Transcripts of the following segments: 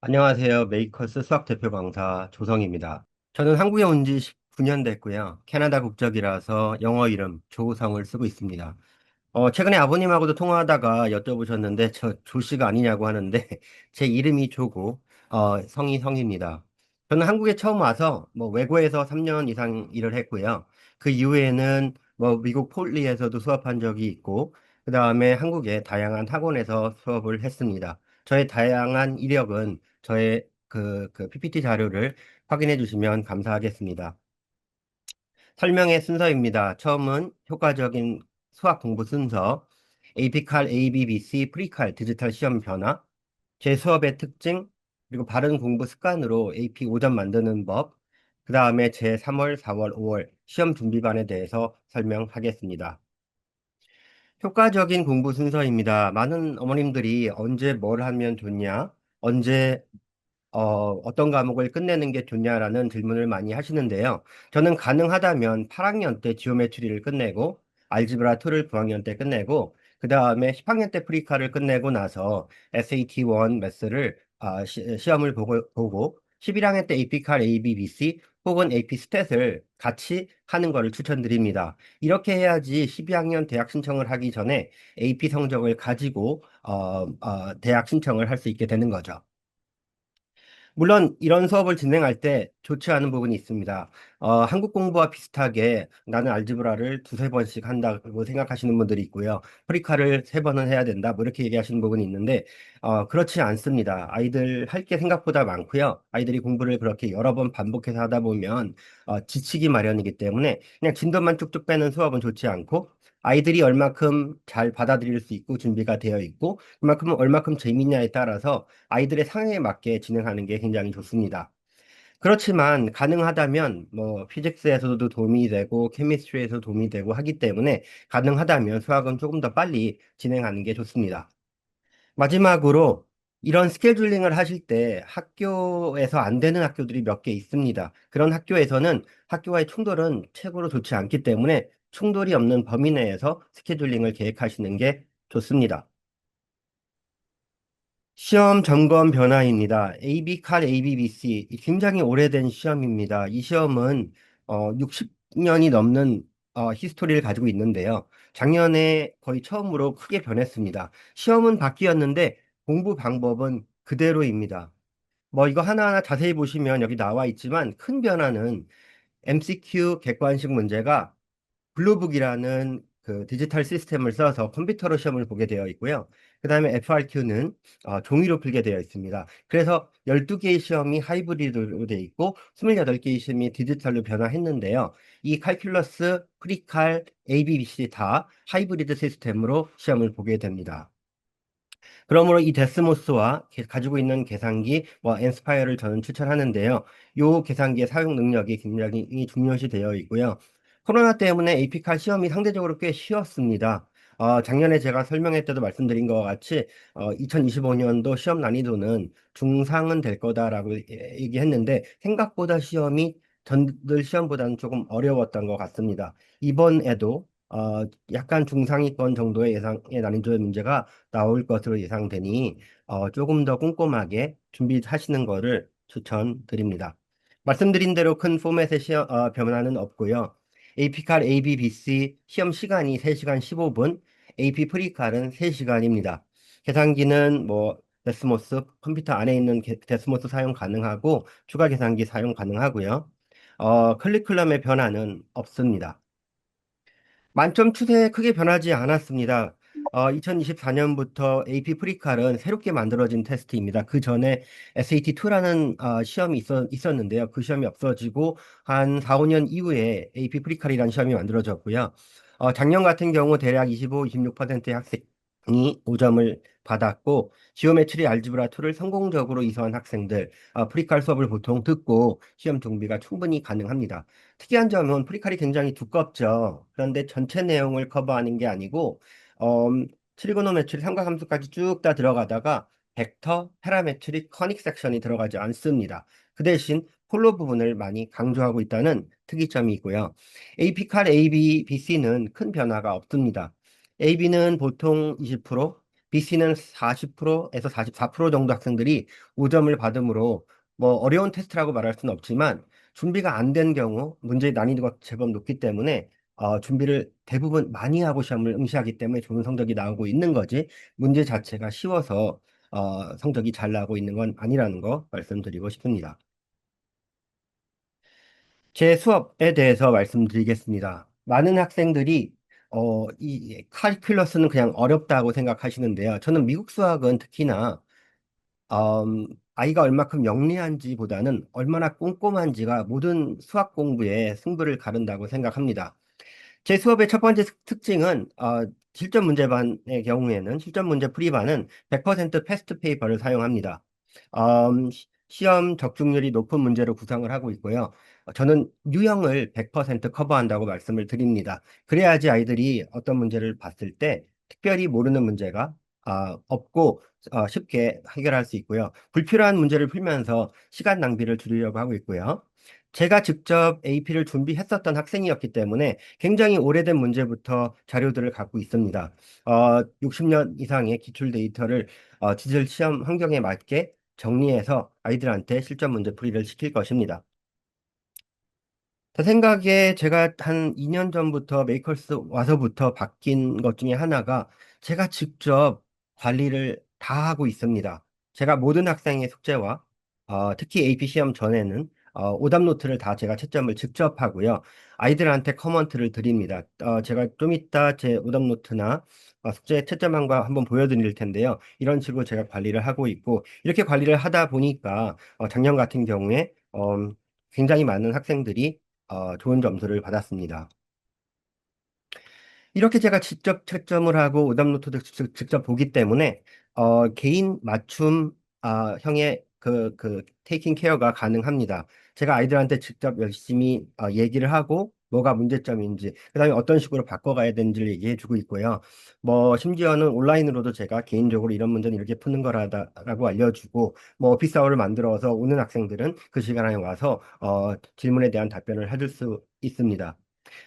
안녕하세요. 메이커스 수학 대표 강사 조성입니다. 저는 한국에 온 지 19년 됐고요. 캐나다 국적이라서 영어 이름 조성을 쓰고 있습니다. 최근에 아버님하고도 통화하다가 여쭤보셨는데 저 조씨가 아니냐고 하는데 제 이름이 조고 성이 성입니다. 저는 한국에 처음 와서 뭐 외고에서 3년 이상 일을 했고요. 그 이후에는 뭐 미국 폴리에서도 수업한 적이 있고 그다음에 한국의 다양한 학원에서 수업을 했습니다. 저의 다양한 이력은 저의 그 PPT 자료를 확인해 주시면 감사하겠습니다. 설명의 순서입니다. 처음은 효과적인 수학 공부 순서, AP칼, ABBC, 프리칼, 디지털 시험 변화, 제 수업의 특징, 그리고 바른 공부 습관으로 AP 5점 만드는 법, 그 다음에 제 3월, 4월, 5월 시험 준비반에 대해서 설명하겠습니다. 효과적인 공부 순서입니다. 많은 어머님들이 언제 뭘 하면 좋냐, 언제 어떤 과목을 끝내는 게 좋냐라는 질문을 많이 하시는데요. 저는 가능하다면 8학년 때 지오메트리를 끝내고, 알지브라 2를 9학년 때 끝내고, 그 다음에 10학년 때 프리카를 끝내고 나서 SAT1 매스를 시험을 보고 11학년 때 AP칼 ABBC 혹은 AP 스탯을 같이 하는 것을 추천드립니다. 이렇게 해야지 12학년 대학 신청을 하기 전에 AP 성적을 가지고 대학 신청을 할 수 있게 되는 거죠. 물론 이런 수업을 진행할 때 좋지 않은 부분이 있습니다. 한국 공부와 비슷하게 나는 알지브라를 두세 번씩 한다고 생각하시는 분들이 있고요. 프리카를 세 번은 해야 된다. 뭐 이렇게 얘기하시는 부분이 있는데, 그렇지 않습니다. 아이들 할 게 생각보다 많고요. 아이들이 공부를 그렇게 여러 번 반복해서 하다 보면 지치기 마련이기 때문에 그냥 진도만 쭉쭉 빼는 수업은 좋지 않고 아이들이 얼마큼 잘 받아들일 수 있고 준비가 되어 있고 그만큼 얼마큼 재밌냐에 따라서 아이들의 상황에 맞게 진행하는 게 굉장히 좋습니다. 그렇지만 가능하다면 뭐 피직스에서도 도움이 되고 케미스트리에서 도움이 되고 하기 때문에 가능하다면 수학은 조금 더 빨리 진행하는 게 좋습니다. 마지막으로 이런 스케줄링을 하실 때 학교에서 안 되는 학교들이 몇 개 있습니다. 그런 학교에서는 학교와의 충돌은 최고로 좋지 않기 때문에 충돌이 없는 범위 내에서 스케줄링을 계획하시는 게 좋습니다. 시험 점검 변화입니다. AB칼 ABBC 굉장히 오래된 시험입니다. 이 시험은 60년이 넘는 히스토리를 가지고 있는데요. 작년에 거의 처음으로 크게 변했습니다. 시험은 바뀌었는데 공부 방법은 그대로입니다. 뭐 이거 하나하나 자세히 보시면 여기 나와 있지만 큰 변화는 MCQ 객관식 문제가 블루북이라는 그 디지털 시스템을 써서 컴퓨터로 시험을 보게 되어 있고요. 그 다음에 FRQ는 종이로 풀게 되어 있습니다. 그래서 12개의 시험이 하이브리드로 되어 있고 28개의 시험이 디지털로 변화했는데요. 이 칼큘러스, 프리칼, ABBC 다 하이브리드 시스템으로 시험을 보게 됩니다. 그러므로 이 데스모스와 가지고 있는 계산기, 뭐 엔스파이어를 저는 추천하는데요. 이 계산기의 사용 능력이 굉장히 중요시 되어 있고요. 코로나 때문에 AP칼 시험이 상대적으로 꽤 쉬웠습니다. 작년에 제가 설명회 때도 말씀드린 것과 같이 2025년도 시험 난이도는 중상은 될 거다라고 얘기했는데 생각보다 시험이 전들 시험보다는 조금 어려웠던 것 같습니다. 이번에도 약간 중상위권 정도의 예상의 난이도의 문제가 나올 것으로 예상되니 조금 더 꼼꼼하게 준비하시는 것을 추천드립니다. 말씀드린 대로 큰 포맷의 변화는 없고요. AP칼 ABBC 시험 시간이 3시간 15분, AP 프리칼은 3시간입니다. 계산기는 뭐 데스모스 컴퓨터 안에 있는 데스모스 사용 가능하고 추가 계산기 사용 가능하고요. 커리큘럼의 변화는 없습니다. 만점 추세에 크게 변하지 않았습니다. 2024년부터 AP 프리칼은 새롭게 만들어진 테스트입니다. 그 전에 SAT2라는 시험이 있었는데요. 그 시험이 없어지고 한 4, 5년 이후에 AP 프리칼이라는 시험이 만들어졌고요. 작년 같은 경우 대략 25, 26%의 학생이 5점을 받았고 지오메트리 알지브라 2를 성공적으로 이수한 학생들 프리칼 수업을 보통 듣고 시험 준비가 충분히 가능합니다. 특이한 점은 프리칼이 굉장히 두껍죠. 그런데 전체 내용을 커버하는 게 아니고, 트리고노메트리 삼각함수까지 쭉 다 들어가다가 벡터, 파라메트릭, 커닉 섹션이 들어가지 않습니다. 그 대신 폴로 부분을 많이 강조하고 있다는 특이점이 있고요. AP칼 A, B, BC는 큰 변화가 없습니다. AB는 보통 20%, BC는 40%에서 44% 정도 학생들이 5점을 받으므로 뭐 어려운 테스트라고 말할 수는 없지만 준비가 안 된 경우 문제의 난이도가 제법 높기 때문에 준비를 대부분 많이 하고 시험을 응시하기 때문에 좋은 성적이 나오고 있는 거지 문제 자체가 쉬워서 성적이 잘 나오고 있는 건 아니라는 거 말씀드리고 싶습니다. 제 수업에 대해서 말씀드리겠습니다. 많은 학생들이 이 칼큘러스는 그냥 어렵다고 생각하시는데요. 저는 미국 수학은 특히나 아이가 얼마큼 영리한지보다는 얼마나 꼼꼼한지가 모든 수학 공부에 승부를 가른다고 생각합니다. 제 수업의 첫 번째 특징은 실전 문제반의 경우에는 실전 문제 풀이반은 100% 패스트 페이퍼를 사용합니다. 시험 적중률이 높은 문제로 구성을 하고 있고요. 저는 유형을 100% 커버한다고 말씀을 드립니다. 그래야지 아이들이 어떤 문제를 봤을 때 특별히 모르는 문제가 없고 쉽게 해결할 수 있고요. 불필요한 문제를 풀면서 시간 낭비를 줄이려고 하고 있고요. 제가 직접 AP를 준비했었던 학생이었기 때문에 굉장히 오래된 문제부터 자료들을 갖고 있습니다. 60년 이상의 기출 데이터를 지질 시험 환경에 맞게 정리해서 아이들한테 실전 문제 풀이를 시킬 것입니다. 제 생각에 제가 한 2년 전부터 메이커스 와서부터 바뀐 것 중에 하나가 제가 직접 관리를 다 하고 있습니다. 제가 모든 학생의 숙제와 특히 AP 시험 전에는 오답 노트를 다 제가 채점을 직접 하고요. 아이들한테 커먼트를 드립니다. 제가 좀 이따 제 오답 노트나 숙제 채점한 거 한번 보여드릴 텐데요. 이런 식으로 제가 관리를 하고 있고 이렇게 관리를 하다 보니까 작년 같은 경우에 굉장히 많은 학생들이 좋은 점수를 받았습니다. 이렇게 제가 직접 채점을 하고 오답노트도 직접 보기 때문에 개인 맞춤 형의 테이킹 케어가 가능합니다. 제가 아이들한테 직접 열심히 얘기를 하고 뭐가 문제점인지 그다음에 어떤 식으로 바꿔가야 되는지를 얘기해 주고 있고요. 뭐 심지어는 온라인으로도 제가 개인적으로 이런 문제는 이렇게 푸는 거라고 알려주고 뭐 오피스 아워를 만들어서 오는 학생들은 그 시간에 와서 질문에 대한 답변을 해줄 수 있습니다.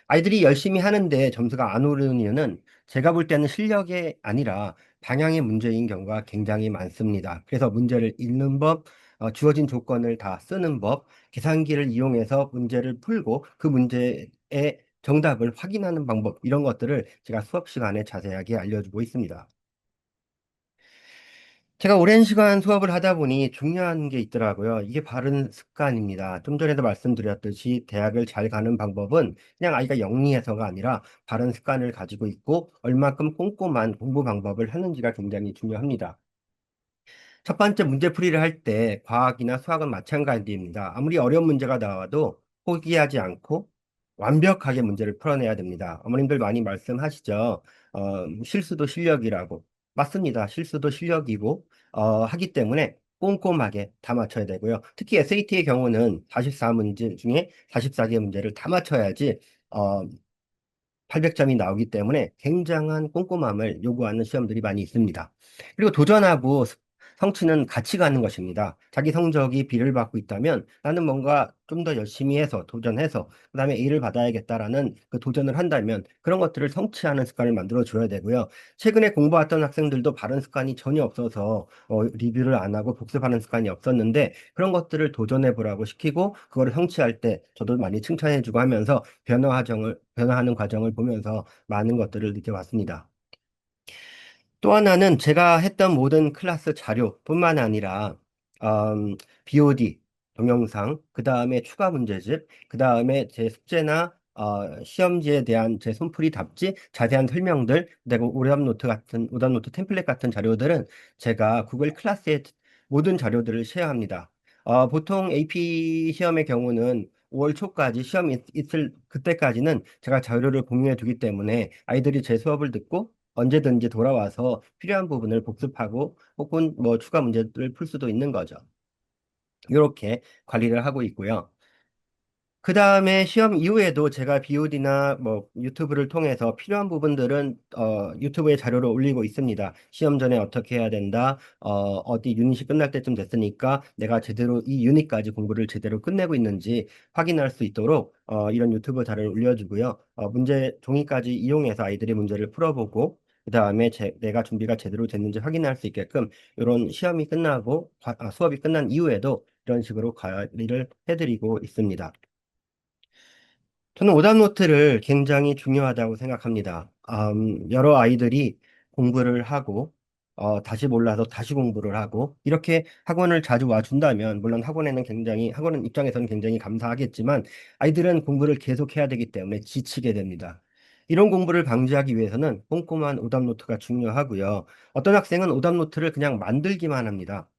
아이들이 열심히 하는데 점수가 안 오르는 이유는 제가 볼 때는 실력이 아니라 방향의 문제인 경우가 굉장히 많습니다. 그래서 문제를 읽는 법, 주어진 조건을 다 쓰는 법, 계산기를 이용해서 문제를 풀고 그 문제의 정답을 확인하는 방법, 이런 것들을 제가 수업 시간에 자세하게 알려주고 있습니다. 제가 오랜 시간 수업을 하다 보니 중요한 게 있더라고요. 이게 바른 습관입니다. 좀 전에도 말씀드렸듯이 대학을 잘 가는 방법은 그냥 아이가 영리해서가 아니라 바른 습관을 가지고 있고 얼마큼 꼼꼼한 공부 방법을 하는지가 굉장히 중요합니다. 첫 번째 문제 풀이를 할 때 과학이나 수학은 마찬가지입니다. 아무리 어려운 문제가 나와도 포기하지 않고 완벽하게 문제를 풀어내야 됩니다. 어머님들 많이 말씀하시죠. 실수도 실력이라고. 맞습니다. 실수도 실력이고, 하기 때문에 꼼꼼하게 다 맞춰야 되고요. 특히 SAT의 경우는 44문제 중에 44개 문제를 다 맞춰야지, 800점이 나오기 때문에 굉장한 꼼꼼함을 요구하는 시험들이 많이 있습니다. 그리고 도전하고 성취는 같이 가는 것입니다. 자기 성적이 B를 받고 있다면 나는 뭔가 좀 더 열심히 해서 도전해서 그다음에 A를 받아야겠다라는 그 도전을 한다면 그런 것들을 성취하는 습관을 만들어 줘야 되고요. 최근에 공부했던 학생들도 바른 습관이 전혀 없어서 리뷰를 안 하고 복습하는 습관이 없었는데 그런 것들을 도전해 보라고 시키고 그거를 성취할 때 저도 많이 칭찬해 주고 하면서 변화하는 과정을 보면서 많은 것들을 느껴봤습니다. 또 하나는 제가 했던 모든 클래스 자료뿐만 아니라 BOD, 동영상, 그 다음에 추가 문제집, 그 다음에 제 숙제나 시험지에 대한 제 손풀이 답지, 자세한 설명들, 그리고 오답노트 템플릿 같은 자료들은 제가 구글 클래스에 모든 자료들을 쉐어합니다. 보통 AP 시험의 경우는 5월 초까지 시험 있을 그때까지는 제가 자료를 공유해 두기 때문에 아이들이 제 수업을 듣고 언제든지 돌아와서 필요한 부분을 복습하고 혹은 뭐 추가 문제를 풀 수도 있는 거죠. 이렇게 관리를 하고 있고요. 그 다음에 시험 이후에도 제가 BOD나 뭐 유튜브를 통해서 필요한 부분들은 유튜브에 자료를 올리고 있습니다. 시험 전에 어떻게 해야 된다, 어디 유닛이 끝날 때쯤 됐으니까 내가 제대로 이 유닛까지 공부를 제대로 끝내고 있는지 확인할 수 있도록 이런 유튜브 자료를 올려주고요. 문제 종이까지 이용해서 아이들이 문제를 풀어보고 그다음에 내가 준비가 제대로 됐는지 확인할 수 있게끔 이런 시험이 끝나고 수업이 끝난 이후에도 이런 식으로 관리를 해드리고 있습니다. 저는 오답노트를 굉장히 중요하다고 생각합니다. 여러 아이들이 공부를 하고, 다시 몰라서 다시 공부를 하고, 이렇게 학원을 자주 와준다면, 물론 학원 입장에서는 굉장히 감사하겠지만, 아이들은 공부를 계속해야 되기 때문에 지치게 됩니다. 이런 공부를 방지하기 위해서는 꼼꼼한 오답노트가 중요하고요. 어떤 학생은 오답노트를 그냥 만들기만 합니다.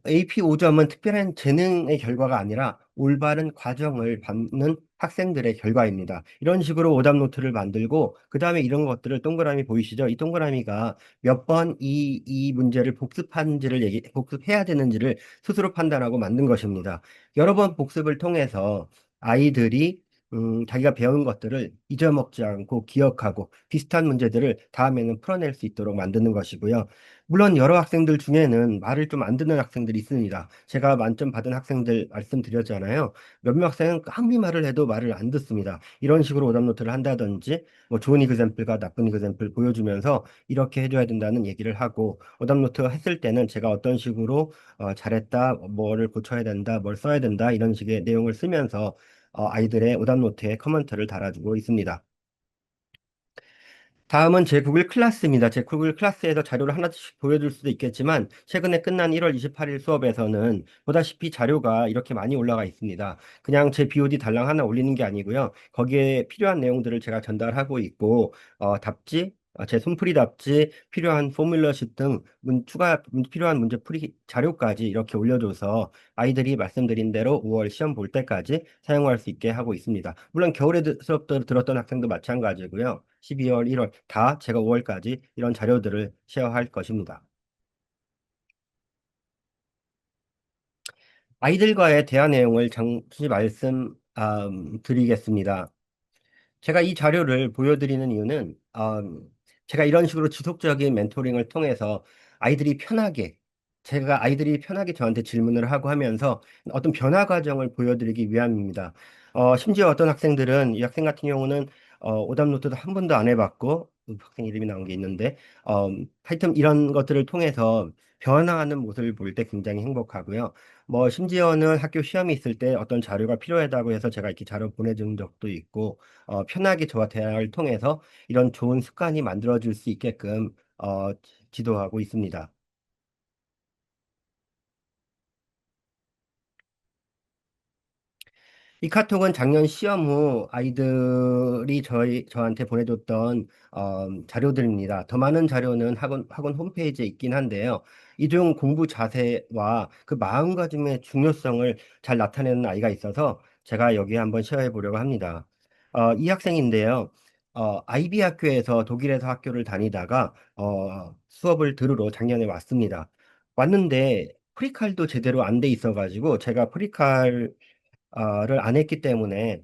AP 5점은 특별한 재능의 결과가 아니라 올바른 과정을 밟는 학생들의 결과입니다. 이런 식으로 오답 노트를 만들고, 그 다음에 이런 것들을 동그라미 보이시죠? 이 동그라미가 몇 번 이 문제를 복습해야 되는지를 스스로 판단하고 만든 것입니다. 여러 번 복습을 통해서 아이들이 자기가 배운 것들을 잊어먹지 않고 기억하고 비슷한 문제들을 다음에는 풀어낼 수 있도록 만드는 것이고요. 물론 여러 학생들 중에는 말을 좀 안 듣는 학생들이 있습니다. 제가 만점 받은 학생들 말씀드렸잖아요. 몇몇 학생은 아무리 말을 해도 말을 안 듣습니다. 이런 식으로 오답노트를 한다든지 뭐 좋은 이그샘플과 나쁜 이그샘플 보여주면서 이렇게 해줘야 된다는 얘기를 하고 오답노트 했을 때는 제가 어떤 식으로 잘했다, 뭐를 고쳐야 된다, 뭘 써야 된다 이런 식의 내용을 쓰면서 아이들의 오답노트에 커먼트를 달아주고 있습니다. 다음은 제 구글 클래스입니다. 제 구글 클래스에서 자료를 하나씩 보여줄 수도 있겠지만, 최근에 끝난 1월 28일 수업에서는 보다시피 자료가 이렇게 많이 올라가 있습니다. 그냥 제 BOD 달랑 하나 올리는 게 아니고요. 거기에 필요한 내용들을 제가 전달하고 있고, 제 손풀이 답지, 필요한 포뮬러식 등 필요한 문제풀이 자료까지 이렇게 올려줘서 아이들이 말씀드린 대로 5월 시험 볼 때까지 사용할 수 있게 하고 있습니다. 물론 겨울에 수업 들었던 학생도 마찬가지고요. 12월, 1월 다 제가 5월까지 이런 자료들을 쉐어할 것입니다. 아이들과의 대화 내용을 잠시 드리겠습니다. 제가 이 자료를 보여드리는 이유는 제가 이런 식으로 지속적인 멘토링을 통해서 아이들이 편하게 아이들이 편하게 저한테 질문을 하고 하면서 어떤 변화 과정을 보여드리기 위함입니다. 심지어 어떤 학생들은 이 학생 같은 경우는 오답 노트도 한 번도 안 해봤고 학생 이름이 나온 게 있는데 하여튼 이런 것들을 통해서 변화하는 모습을 볼 때 굉장히 행복하고요. 뭐 심지어는 학교 시험이 있을 때 어떤 자료가 필요하다고 해서 제가 이렇게 자료 보내준 적도 있고 편하게 저와 대화를 통해서 이런 좋은 습관이 만들어질 수 있게끔 지도하고 있습니다. 이 카톡은 작년 시험 후 아이들이 저한테 보내줬던 자료들입니다. 더 많은 자료는 학원 홈페이지에 있긴 한데요. 이중 공부 자세와 그 마음가짐의 중요성을 잘 나타내는 아이가 있어서 제가 여기에 한번 쉐어해 보려고 합니다. 이 학생인데요. IB 학교에서 독일에서 학교를 다니다가 수업을 들으러 작년에 왔습니다. 왔는데 프리칼도 제대로 안 돼 있어가지고 제가 를 안 했기 때문에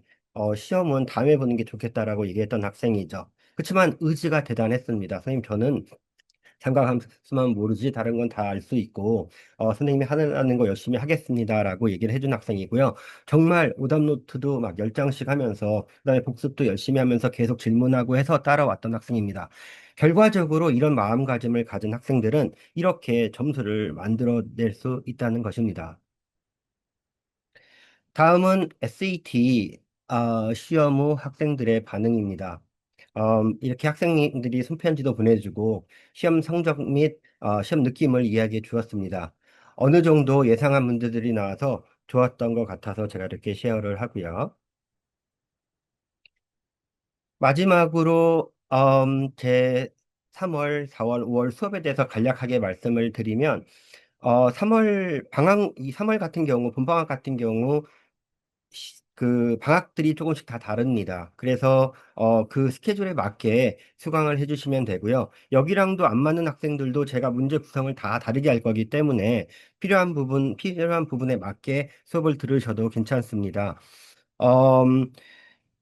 시험은 다음에 보는 게 좋겠다라고 얘기했던 학생이죠. 그렇지만 의지가 대단했습니다. 선생님, 저는 삼각함수만 모르지 다른 건 다 알 수 있고 선생님이 하라는 거 열심히 하겠습니다라고 얘기를 해준 학생이고요. 정말 오답 노트도 막 10장씩 하면서 그다음에 복습도 열심히 하면서 계속 질문하고 해서 따라왔던 학생입니다. 결과적으로 이런 마음가짐을 가진 학생들은 이렇게 점수를 만들어낼 수 있다는 것입니다. 다음은 SAT 시험 후 학생들의 반응입니다. 이렇게 학생들이 손편지도 보내주고 시험 성적 및 시험 느낌을 이야기해 주었습니다. 어느 정도 예상한 문제들이 나와서 좋았던 것 같아서 제가 이렇게 쉐어를 하고요. 마지막으로 제 3월, 4월, 5월 수업에 대해서 간략하게 말씀을 드리면 3월 같은 경우, 봄방학 같은 경우 그 방학들이 조금씩 다 다릅니다. 그래서 그 스케줄에 맞게 수강을 해주시면 되고요. 여기랑도 안 맞는 학생들도 제가 문제 구성을 다 다르게 할 거기 때문에 필요한 부분에 맞게 수업을 들으셔도 괜찮습니다. 음,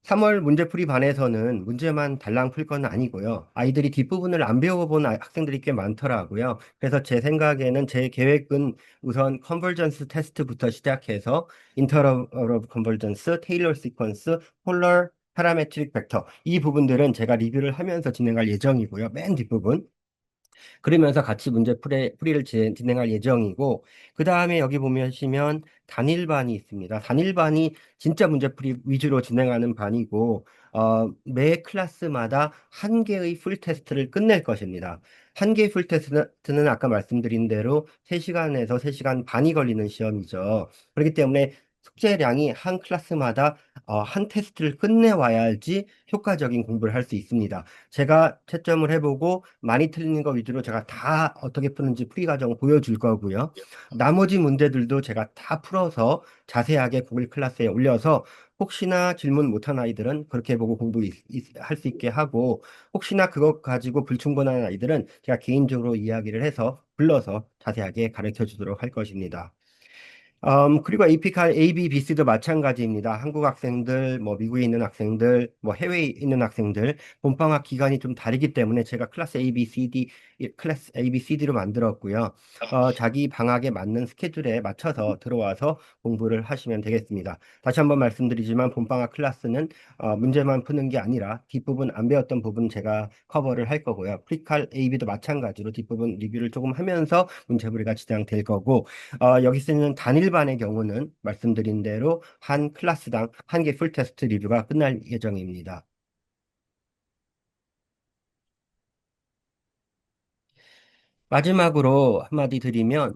3월 문제풀이 반에서는 문제만 달랑 풀 건 아니고요. 아이들이 뒷부분을 안 배워본 학생들이 꽤 많더라고요. 그래서 제 생각에는 제 계획은 우선 컨버전스 테스트부터 시작해서 인터럴 오브 컨버전스, 테일러 시퀀스, 폴러 파라메트릭 벡터 이 부분들은 제가 리뷰를 하면서 진행할 예정이고요. 맨 뒷부분. 그러면서 같이 풀이를 진행할 예정이고, 그 다음에 여기 보시면 단일반이 있습니다. 단일반이 진짜 문제풀이 위주로 진행하는 반이고, 매 클래스마다 한 개의 풀 테스트를 끝낼 것입니다. 한 개의 풀 테스트는 아까 말씀드린 대로 3시간에서 3시간 반이 걸리는 시험이죠. 그렇기 때문에 숙제량이 한 클래스마다 한 테스트를 끝내와야지 효과적인 공부를 할 수 있습니다. 제가 채점을 해보고 많이 틀리는 거 위주로 제가 다 어떻게 푸는지 풀이 과정 보여줄 거고요. 나머지 문제들도 제가 다 풀어서 자세하게 구글 클래스에 올려서 혹시나 질문 못한 아이들은 그렇게 보고 할 수 있게 하고, 혹시나 그것 가지고 불충분한 아이들은 제가 개인적으로 이야기를 해서 불러서 자세하게 가르쳐 주도록 할 것입니다. 그리고 AP칼 AB, BC도 마찬가지입니다. 한국 학생들, 뭐 미국에 있는 학생들, 뭐 해외에 있는 학생들, 본방학 기간이 좀 다르기 때문에 제가 클래스 A, B, C, D, 클래스 A, B, C, D로 만들었고요. 자기 방학에 맞는 스케줄에 맞춰서 들어와서 공부를 하시면 되겠습니다. 다시 한번 말씀드리지만 본방학 클래스는 문제만 푸는 게 아니라 뒷부분 안 배웠던 부분 제가 커버를 할 거고요. 프리칼 AB도 마찬가지로 뒷부분 리뷰를 조금 하면서 문제풀이가 진행될 거고, 여기 쓰는 단일반의 경우는 말씀드린 대로 한 클래스당 한 개 풀테스트 리뷰가 끝날 예정입니다. 마지막으로 한마디 드리면,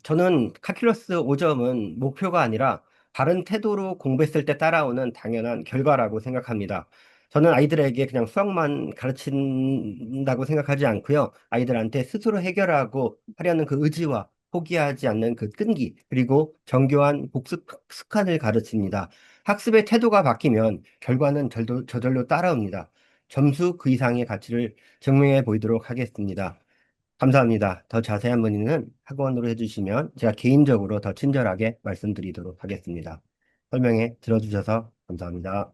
저는 카큘러스 5점은 목표가 아니라 바른 태도로 공부했을 때 따라오는 당연한 결과라고 생각합니다. 저는 아이들에게 그냥 수학만 가르친다고 생각하지 않고요. 아이들한테 스스로 해결하고 하려는 그 의지와 포기하지 않는 그 끈기, 그리고 정교한 복습 습관을 가르칩니다. 학습의 태도가 바뀌면 결과는 저절로 따라옵니다. 점수 그 이상의 가치를 증명해 보이도록 하겠습니다. 감사합니다. 더 자세한 문의는 학원으로 해주시면 제가 개인적으로 더 친절하게 말씀드리도록 하겠습니다. 설명해 들어주셔서 감사합니다.